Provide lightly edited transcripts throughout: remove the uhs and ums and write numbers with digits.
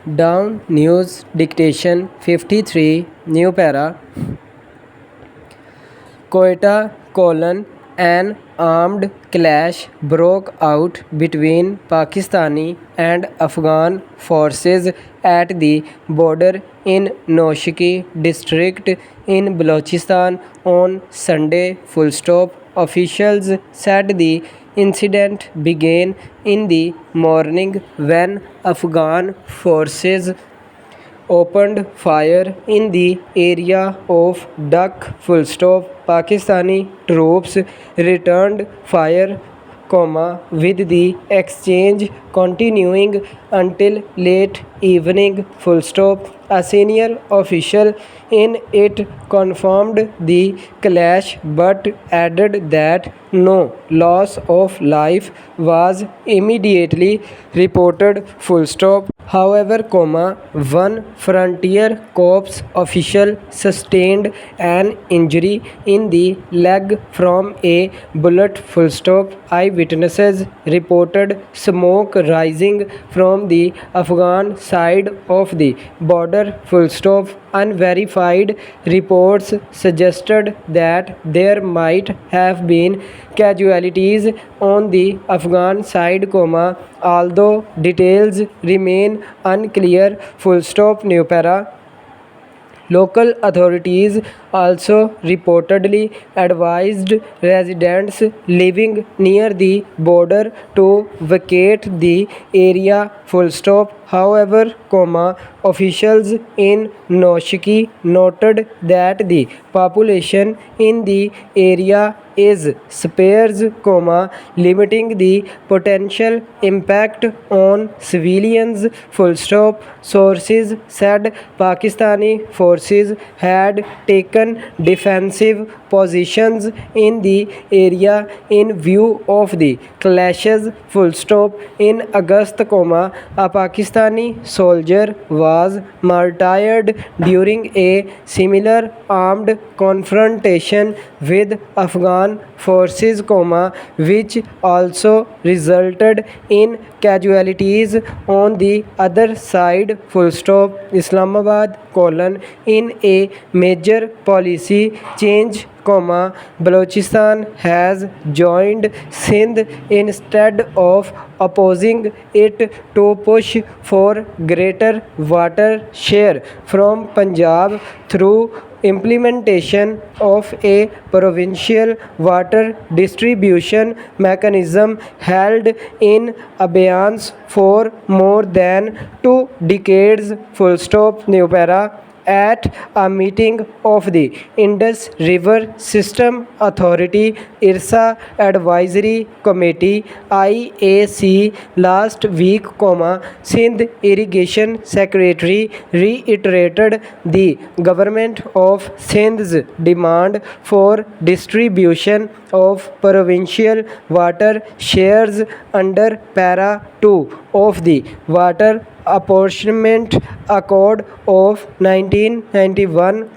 Down news dictation 53 new para Quetta an armed clash broke out between Pakistani and Afghan forces at the border in Noshki district in Balochistan on Sunday. Officials said the incident began in the morning when Afghan forces opened fire in the area of Dak. Pakistani troops returned fire, with the exchange continuing until late evening. A senior official in it confirmed the clash but added that no loss of life was immediately reported. However, one Frontier Corps official sustained an injury in the leg from a bullet. Eyewitnesses reported smoke rising from the Afghan side of the border. Unverified reports suggested that there might have been casualties on the Afghan side, although details remain unclear. New para Local authorities also reportedly advised residents living near the border to vacate the area. However, officials in Noshki noted that the population in the area is sparse, limiting the potential impact on civilians. Sources said Pakistani forces had taken defensive positions in the area in view of the clashes. In August, a Pakistani soldier was martyred during a similar armed confrontation with Afghan forces, which also resulted in casualties on the other side. Islamabad: in a major policy change, Balochistan has joined Sindh instead of opposing it to push for greater water share from Punjab through implementation of a provincial water distribution mechanism held in abeyance for more than 2 decades. New para At a meeting of the Indus River System Authority (IRSA) Advisory Committee (IAC) last week, Sindh Irrigation Secretary reiterated the Government of Sindh's demand for distribution of provincial water shares under Para 2 of the Water Apportionment Accord of 1991,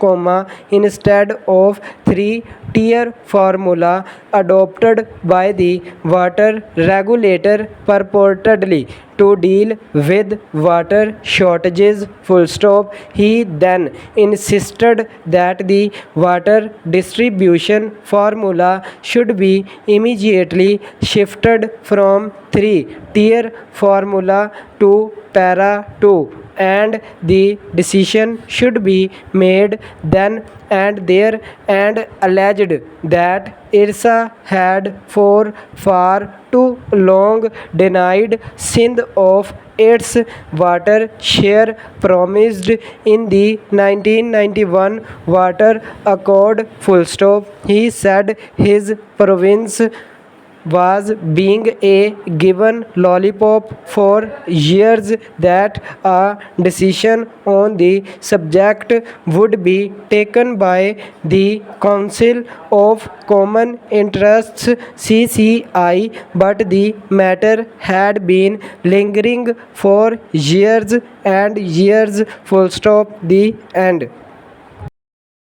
instead of three-tier formula adopted by the water regulator purportedly to deal with water shortages. He then insisted that the water distribution formula should be immediately shifted from three-tier formula to Para 2, and the decision should be made then and there, and alleged that IRSA had for far too long denied Sindh of its water share promised in the 1991 Water Accord. He said his province was being a given lollipop for years, that a decision on the subject would be taken by the Council of Common Interests (CCI), but the matter had been lingering for years and years. The end.